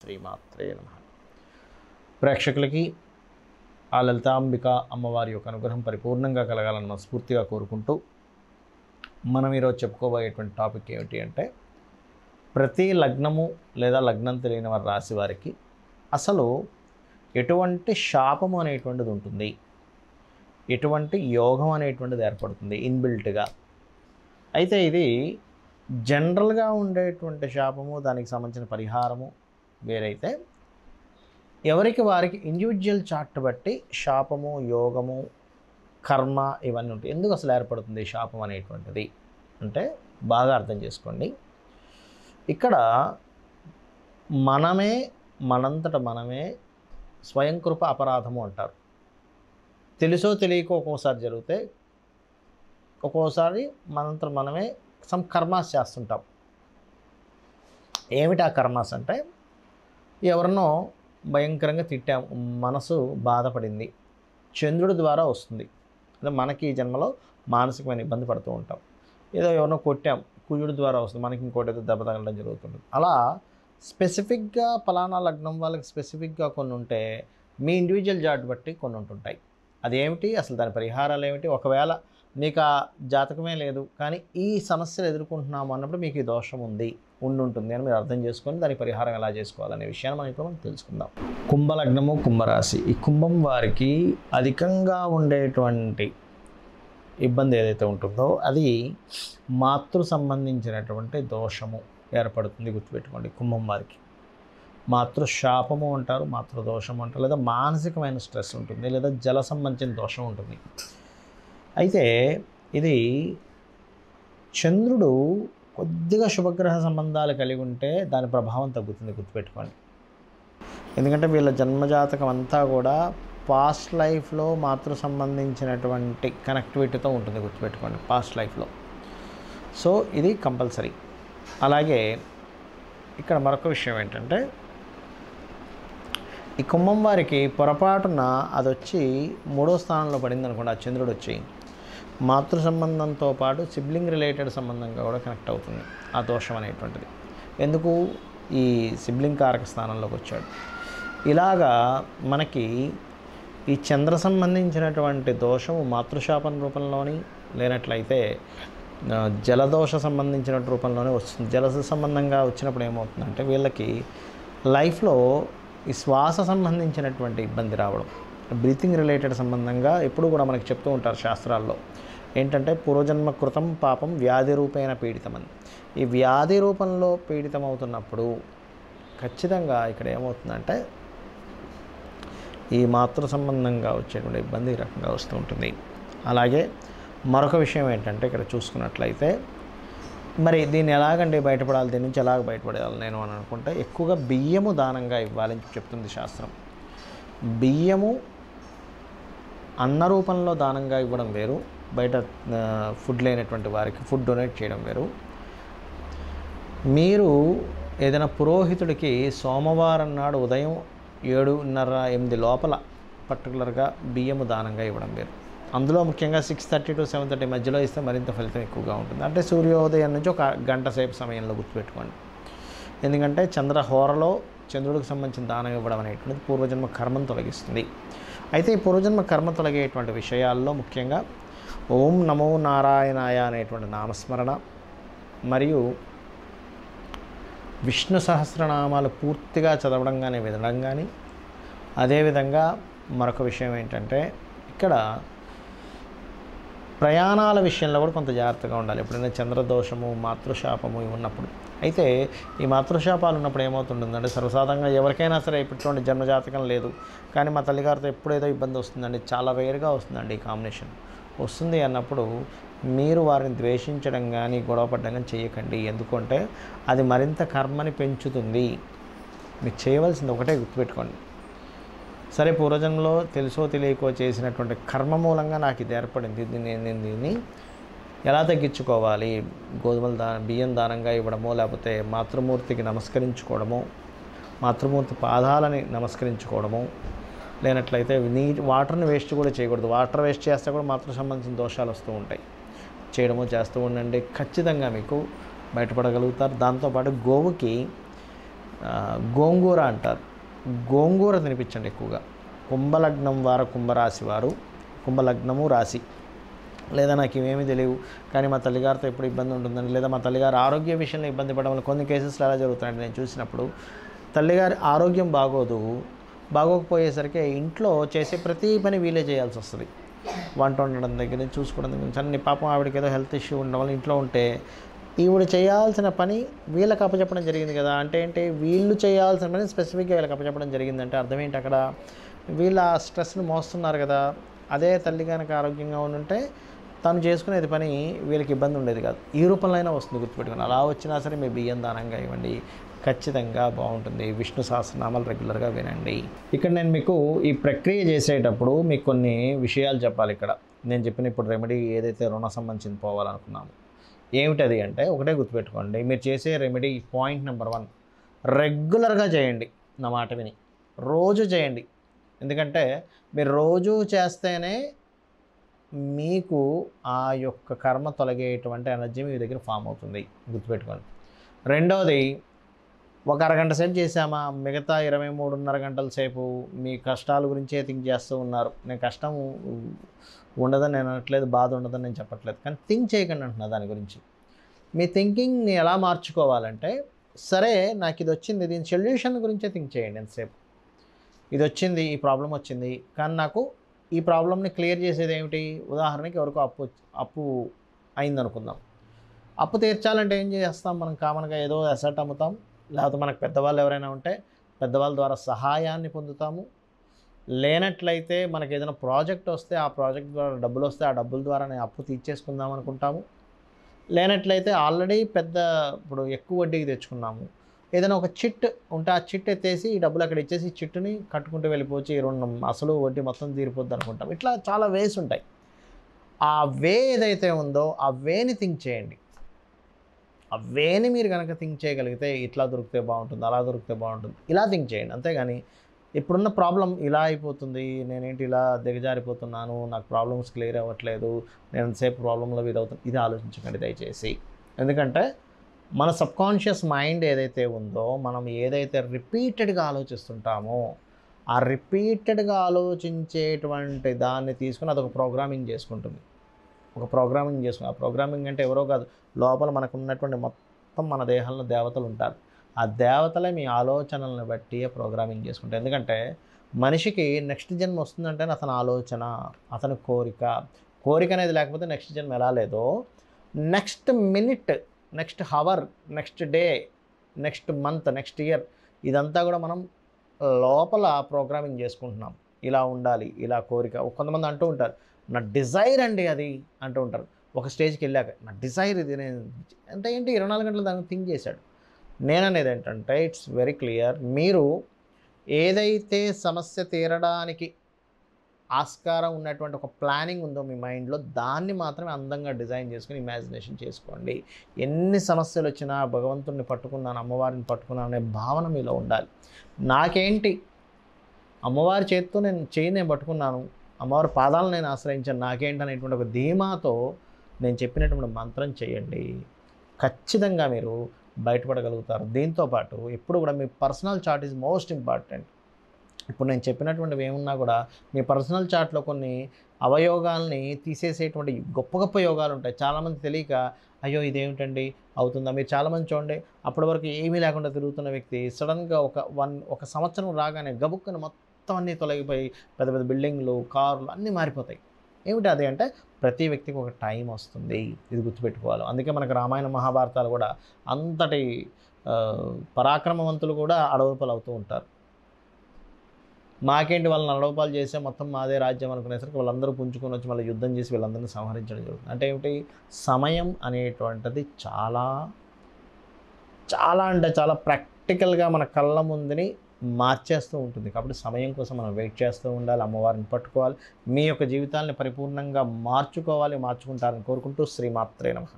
శ్రీమాత్రే నమః. ప్రేక్షకులకి ఆ లలితాంబిక అమ్మవారి యొక్క అనుగ్రహం పరిపూర్ణంగా కలగాలని మనస్ఫూర్తిగా కోరుకుంటూ మనం ఈరోజు చెప్పుకోబోయేటువంటి టాపిక్ ఏమిటి అంటే, ప్రతి లగ్నము లేదా లగ్నం తెలియని వారి రాశి వారికి అసలు ఎటువంటి శాపము అనేటువంటిది ఉంటుంది, ఎటువంటి యోగం అనేటువంటిది ఏర్పడుతుంది ఇన్బిల్ట్గా. అయితే ఇది జనరల్గా ఉండేటువంటి శాపము, దానికి సంబంధించిన పరిహారము వేరైతే, ఎవరికి వారికి ఇండివిజువల్ చార్ట్ బట్టి శాపము, యోగము, కర్మ ఇవన్నీ ఉంటాయి. ఎందుకు అసలు ఏర్పడుతుంది శాపం అనేటువంటిది అంటే బాగా అర్థం చేసుకోండి. ఇక్కడ మనమే మనంతట మనమే స్వయంకృప అపరాధము అంటారు. తెలుసో తెలియకో ఒక్కోసారి జరిగితే, ఒక్కోసారి మనంతట మనమే సమ్ కర్మాస్ చేస్తుంటాం. ఏమిటి ఆ కర్మాస్ అంటే, ఎవరినో భయంకరంగా తిట్టాం, మనసు బాధపడింది, చంద్రుడి ద్వారా వస్తుంది. అంటే మనకి ఈ జన్మలో మానసికమైన ఇబ్బంది పడుతూ ఉంటాం. ఏదో ఎవరినో కొట్టాం, కుజుడి ద్వారా వస్తుంది, మనకి ఇంకోటి ఏదో దెబ్బ తగలడం జరుగుతుంది. అలా స్పెసిఫిక్గా పలానా లగ్నం వాళ్ళకి స్పెసిఫిక్గా కొన్ని ఉంటే, మీ ఇండివిజువల్ చార్ట్ బట్టి కొన్ని ఉంటుంటాయి. అదేమిటి, అసలు దాని పరిహారాలు ఏమిటి? ఒకవేళ మీకు ఆ జాతకమే లేదు కానీ ఈ సమస్యలు ఎదుర్కొంటున్నాము అన్నప్పుడు మీకు ఈ దోషం ఉంటుంది అని మీరు అర్థం చేసుకొని దాని పరిహారం ఎలా చేసుకోవాలనే విషయాన్ని మనం ఇప్పుడు తెలుసుకుందాం. కుంభలగ్నము, కుంభరాశి. ఈ కుంభం వారికి అధికంగా ఉండేటువంటి ఇబ్బంది ఏదైతే ఉంటుందో అది మాతృ సంబంధించినటువంటి దోషము ఏర్పడుతుంది. గుర్తుపెట్టుకోండి, కుంభం వారికి మాతృశాపము అంటారు, మాతృదోషము అంటారు, లేదా మానసికమైన స్ట్రెస్ ఉంటుంది, లేదా జల సంబంధించిన దోషం ఉంటుంది. అయితే ఇది చంద్రుడు కొద్దిగా శుభగ్రహ సంబంధాలు కలిగి ఉంటే దాని ప్రభావం తగ్గుతుంది. గుర్తుపెట్టుకోండి, ఎందుకంటే వీళ్ళ జన్మజాతకం అంతా కూడా పాస్ట్ లైఫ్లో మాతృ సంబంధించినటువంటి కనెక్టివిటీతో ఉంటుంది. గుర్తుపెట్టుకోండి, పాస్ట్ లైఫ్లో. సో ఇది కంపల్సరీ. అలాగే ఇక్కడ మరొక విషయం ఏంటంటే, ఈ కుంభం వారికి పొరపాటున అది వచ్చి 3వ స్థానంలో పడింది అనుకోండి, ఆ చంద్రుడు వచ్చి మాతృ సంబంధంతో పాటు సిబ్లింగ్ రిలేటెడ్ సంబంధంగా కూడా కనెక్ట్ అవుతుంది ఆ దోషం అనేటువంటిది. ఎందుకు, ఈ సిబ్లింగ్ కారక స్థానంలోకి వచ్చాడు. ఇలాగా మనకి ఈ చంద్ర సంబంధించినటువంటి దోషము మాతృశాపం రూపంలోని, లేనట్లయితే జలదోష సంబంధించిన రూపంలోనే వస్తుంది. జల సంబంధంగా వచ్చినప్పుడు ఏమవుతుందంటే, వీళ్ళకి లైఫ్లో ఈ శ్వాస సంబంధించినటువంటి ఇబ్బంది రావడం, బ్రీతింగ్ రిలేటెడ్ సంబంధంగా ఎప్పుడు కూడా మనకి చెప్తూ ఉంటారు శాస్త్రాల్లో. ఏంటంటే, పూర్వజన్మ కృతం పాపం వ్యాధి రూపేణ పీడితమని. ఈ వ్యాధి రూపంలో పీడితం అవుతున్నప్పుడు ఖచ్చితంగా ఇక్కడ ఏమవుతుందంటే, ఈ మాతృ సంబంధంగా వచ్చేటువంటి ఇబ్బంది ఈ రకంగా వస్తూ ఉంటుంది. అలాగే మరొక విషయం ఏంటంటే, ఇక్కడ చూసుకున్నట్లయితే మరి దీన్ని ఎలాగండి బయటపడాలి, దీని నుంచి ఎలాగ బయటపడాలి నేను అని అనుకుంటే, ఎక్కువగా బియ్యము దానంగా ఇవ్వాలని చెప్తుంది శాస్త్రం. బియ్యము అన్న రూపంలో దానంగా ఇవ్వడం వేరు, బయట ఫుడ్ లేనటువంటి వారికి ఫుడ్ డొనేట్ చేయడం వేరు. మీరు ఏదైనా పురోహితుడికి సోమవారం నాడు ఉదయం 7:30-8 లోపల పర్టికులర్గా బియ్యము దానంగా ఇవ్వడం వేరు. అందులో ముఖ్యంగా 6:30 to 7:30 మధ్యలో ఇస్తే మరింత ఫలితం ఎక్కువగా ఉంటుంది. అంటే సూర్యోదయం నుంచి ఒక గంట సేపు సమయంలో గుర్తుపెట్టుకోండి. ఎందుకంటే చంద్రహోరలో చంద్రుడికి సంబంధించిన దానం ఇవ్వడం అనేటువంటిది పూర్వజన్మ కర్మను తొలగిస్తుంది. అయితే ఈ పూర్వజన్మ కర్మ తొలగేటువంటి విషయాల్లో ముఖ్యంగా ఓం నమో నారాయణాయ అనేటువంటి నామస్మరణ, మరియు విష్ణు సహస్రనామాలు పూర్తిగా చదవడం కానీ వినడం కానీ. అదేవిధంగా మరొక విషయం ఏంటంటే, ఇక్కడ ప్రయాణాల విషయంలో కూడా కొంత జాగ్రత్తగా ఉండాలి. ఎప్పుడైనా చంద్రదోషము, మాతృశాపము ఇవి ఉన్నప్పుడు. అయితే ఈ మాతృశాపాలు ఉన్నప్పుడు ఏమవుతుంటుందంటే, సర్వసాధారణంగా ఎవరికైనా సరే ఇప్పటి జన్మజాతకం లేదు కానీ మా తల్లిగారితో ఎప్పుడేదో ఇబ్బంది వస్తుందండి, చాలా రేర్గా వస్తుందండి ఈ కాంబినేషన్ వస్తుంది అన్నప్పుడు, మీరు వారిని ద్వేషించడం కానీ గొడవపడడం కానీ చేయకండి. ఎందుకంటే అది మరింత కర్మని పెంచుతుంది. మీకు చేయవలసింది ఒకటే, గుర్తుపెట్టుకోండి. సరే, పూర్వజన్మలో తెలుసో తెలియకో చేసినటువంటి కర్మ మూలంగా నాకు ఇది ఏర్పడింది, నేను దీన్ని ఎలా తగ్గించుకోవాలి? బియ్యం దానంగా ఇవ్వడమో, లేకపోతే మాతృమూర్తికి నమస్కరించుకోవడమో, మాతృమూర్తి పాదాలని నమస్కరించుకోవడమో, లేనట్లయితే వాటర్ని వేస్ట్ కూడా చేయకూడదు. వాటర్ వేస్ట్ చేస్తే కూడా మాతృ సంబంధించిన దోషాలు వస్తూ ఉంటాయి. చేయడమో చేస్తూ ఉండండి, ఖచ్చితంగా మీకు బయటపడగలుగుతారు. దాంతోపాటు గోవుకి గోంగూర అంటారు. గోంగూర తినిపించండి ఎక్కువగా. కుంభలగ్నం వారు, కుంభరాశి వారు, కుంభలగ్నము రాశి, లేదా నాకు ఇవేమీ తెలియవు కానీ మా తల్లిగారితో ఎప్పుడు ఇబ్బంది ఉంటుందని, లేదా మా తల్లిగారు ఆరోగ్య విషయంలో ఇబ్బంది పడడం వల్ల కొన్ని కేసెస్లో ఎలా జరుగుతాయంటే నేను చూసినప్పుడు తల్లిగారి ఆరోగ్యం బాగోకపోయేసరికి ఇంట్లో చేసే ప్రతి పని వీలే చేయాల్సి వస్తుంది. వంట వండడం దగ్గర నుంచి చూసుకోవడం దగ్గర నుంచి అన్ని. పాపం ఆవిడకి ఏదో హెల్త్ ఇష్యూ ఉండడం వల్ల ఇంట్లో ఉంటే ఈవిడ చేయాల్సిన పని వీళ్ళకి అప్పచెప్పడం జరిగింది కదా. అంటే ఏంటి, వీళ్ళు చేయాల్సిన పని స్పెసిఫిక్గా వీళ్ళకి అప్పచెప్పడం జరిగిందంటే అర్థం ఏంటి, అక్కడ వీళ్ళ ఆ స్ట్రెస్ని మోస్తున్నారు కదా. అదే తల్లి కనుక ఆరోగ్యంగా ఉంటే తను చేసుకునేది పని వీళ్ళకి ఇబ్బంది ఉండేది కాదు. ఈ రూపంలో అయినా వస్తుంది, గుర్తుపెట్టుకుని. అలా వచ్చినా సరే మీ బియ్యం దానంగా ఇవ్వండి, ఖచ్చితంగా బాగుంటుంది. విష్ణు సహస్రనామాలు రెగ్యులర్గా వినండి. ఇక్కడ నేను మీకు ఈ ప్రక్రియ చేసేటప్పుడు మీకు కొన్ని విషయాలు చెప్పాలి. ఇక్కడ నేను చెప్పిన ఇప్పుడు రెమెడీ ఏదైతే రుణ సంబంధించింది పోవాలనుకున్నాము, ఏమిటది అంటే ఒకటే గుర్తుపెట్టుకోండి. మీరు చేసే రెమెడీ పాయింట్ నెంబర్ 1, రెగ్యులర్గా చేయండి. నా మాట విని రోజు చేయండి. ఎందుకంటే మీరు రోజు చేస్తేనే మీకు ఆ యొక్క కర్మ తొలగేటువంటి ఎనర్జీ మీ దగ్గర ఫామ్ అవుతుంది, గుర్తుపెట్టుకోండి. రెండవది, ఒక అరగంట సేపు చేసామా, మిగతా 23.5 గంటల సేపు మీ కష్టాల గురించే థింక్ చేస్తూ ఉన్నారు. నేను కష్టం ఉండదని నేను అనట్లేదు, బాధ ఉండదని నేను చెప్పట్లేదు, కానీ థింక్ చేయకండి అంటున్నా దాని గురించి. మీ థింకింగ్ని ఎలా మార్చుకోవాలంటే, సరే నాకు ఇది వచ్చింది, దీని సొల్యూషన్ గురించే థింక్ చేయండి ఎంతసేపు. ఇది వచ్చింది, ఈ ప్రాబ్లం వచ్చింది, కానీ నాకు ఈ ప్రాబ్లమ్ని క్లియర్ చేసేది ఏమిటి. ఉదాహరణకి ఎవరికో అప్పు అయిందనుకుందాం. అప్పు తీర్చాలంటే ఏం చేస్తాం మనం? కామన్గా ఏదో అసెట్ అమ్ముతాం, లేకపోతే మనకు పెద్దవాళ్ళు ఎవరైనా ఉంటే పెద్దవాళ్ళ ద్వారా సహాయాన్ని పొందుతాము. లేనట్లయితే మనకు ఏదైనా ప్రాజెక్ట్ వస్తే ఆ ప్రాజెక్ట్ ద్వారా డబ్బులు వస్తే ఆ డబ్బుల ద్వారా నేను అప్పు తీర్చేసుకుందాం అనుకుంటాము. లేనట్లయితే ఆల్రెడీ ఇప్పుడు ఎక్కువ వడ్డీకి తెచ్చుకున్నాము, ఏదైనా ఒక చిట్ ఉంటే ఆ చిట్ ఎత్తేసి ఈ డబ్బులు అక్కడ ఇచ్చేసి చిట్టుని కట్టుకుంటూ వెళ్ళిపోవచ్చు, ఈ రుణం అసలు వడ్డీ మొత్తం తీరిపోద్ది అనుకుంటాం. ఇట్లా చాలా వేస్ ఉంటాయి. ఆ వే ఏదైతే ఉందో ఆ వేని థింక్ చేయండి. ఆ వేని మీరు కనుక థింక్ చేయగలిగితే ఇట్లా దొరికితే బాగుంటుంది, అలా దొరికితే బాగుంటుంది, ఇలా థింక్ చేయండి. అంతేగాని ఇప్పుడున్న ప్రాబ్లం ఇలా అయిపోతుంది, నేనేంటి ఇలా దిగజారిపోతున్నాను, నాకు ప్రాబ్లమ్స్ క్లియర్ అవ్వట్లేదు, నేను ఎంతసేపు ప్రాబ్లంలో ఇదవుతుంది, ఇది ఆలోచించకండి దయచేసి. ఎందుకంటే మన సబ్కాన్షియస్ మైండ్ ఏదైతే ఉందో, మనం ఏదైతే రిపీటెడ్గా ఆలోచిస్తుంటామో ఆ రిపీటెడ్గా ఆలోచించేటువంటి దాన్ని తీసుకుని అదొక ప్రోగ్రామింగ్ చేసుకుంటుంది. ఆ ప్రోగ్రామింగ్ అంటే ఎవరో కాదు, లోపల మనకు ఉన్నటువంటి మొత్తం మన దేహంలో దేవతలు ఉంటారు. ఆ దేవతలే మీ ఆలోచనలను బట్టి ప్రోగ్రామింగ్ చేసుకుంటారు. ఎందుకంటే మనిషికి నెక్స్ట్ జన్మ వస్తుందంటే అతని ఆలోచన, అతని కోరిక అనేది లేకపోతే నెక్స్ట్ జన్మ ఎలా లేదో, next minute, next hour, next day, next month, next year, ఇదంతా కూడా మనం లోపల ప్రోగ్రామింగ్ చేసుకుంటున్నాం. ఇలా ఉండాలి, ఇలా కోరిక. కొంతమంది అంటూ ఉంటారు, నా డిజైర్ అండి అది అంటూ ఉంటారు. ఒక స్టేజ్కి వెళ్ళాక నా డిజైర్ ఇది, నేను అంటే ఏంటి 24 గంటలు దాన్ని థింక్ చేశాడు. నేననేది ఏంటంటే ఇట్స్ వెరీ క్లియర్. మీరు ఏదైతే సమస్య తీరడానికి ఆస్కారం ఉన్నటువంటి ఒక ప్లానింగ్ ఉందో మీ మైండ్లో, దాన్ని మాత్రమే అందంగా డిజైన్ చేసుకుని ఇమాజినేషన్ చేసుకోండి. ఎన్ని సమస్యలు వచ్చినా భగవంతుడిని పట్టుకున్నాను, అమ్మవారిని పట్టుకున్నాను అనే భావన మీలో ఉండాలి. నాకేంటి, అమ్మవారి చేతితో నేను పట్టుకున్నాను, అమ్మవారి పాదాలను నేను ఆశ్రయించాను, నాకేంటి అనేటువంటి ఒక ధీమాతో నేను చెప్పినటువంటి మంత్రం చేయండి. ఖచ్చితంగా మీరు బయటపడగలుగుతారు. దీంతోపాటు ఎప్పుడు కూడా మీ personal chart is most important. ఇప్పుడు నేను చెప్పినటువంటివి ఏమున్నా కూడా మీ పర్సనల్ చార్ట్లో కొన్ని అవయోగాల్ని తీసేసేటువంటి గొప్ప గొప్ప యోగాలు ఉంటాయి. చాలామంది తెలియక అయ్యో ఇదేమిటండి అవుతుందా. మీరు చాలామంది చూడండి, అప్పటి వరకు ఏమీ లేకుండా తిరుగుతున్న వ్యక్తి సడన్గా ఒక సంవత్సరం రాగానే గబుక్కుని మొత్తం అన్నీ తొలగిపోయి పెద్ద పెద్ద బిల్డింగ్లు, కార్లు అన్నీ మారిపోతాయి. ఏమిటి అది అంటే ప్రతి వ్యక్తికి ఒక టైం వస్తుంది, ఇది గుర్తుపెట్టుకోవాలి. అందుకే మనకు రామాయణ మహాభారతాలు కూడా అంతటి పరాక్రమవంతులు కూడా అడవుపాలు అవుతూ ఉంటారు. మాకేంటి వాళ్ళని అడవుపాలు చేస్తే మొత్తం మాదే రాజ్యం అనుకునేసరికి వాళ్ళందరూ పుంజుకొని వచ్చి మళ్ళీ యుద్ధం చేసి వీళ్ళందరినీ సంహరించడం జరుగుతుంది. అంటే ఏమిటి, సమయం అనేటువంటిది చాలా చాలా అంటే చాలా ప్రాక్టికల్గా మన కళ్ళ ముందుని మార్చేస్తూ ఉంటుంది. కాబట్టి సమయం కోసం మనం వెయిట్ చేస్తూ ఉండాలి, అమ్మవారిని పట్టుకోవాలి, మీ యొక్క జీవితాన్ని పరిపూర్ణంగా మార్చుకుంటారని కోరుకుంటూ శ్రీమాత్రే నమః.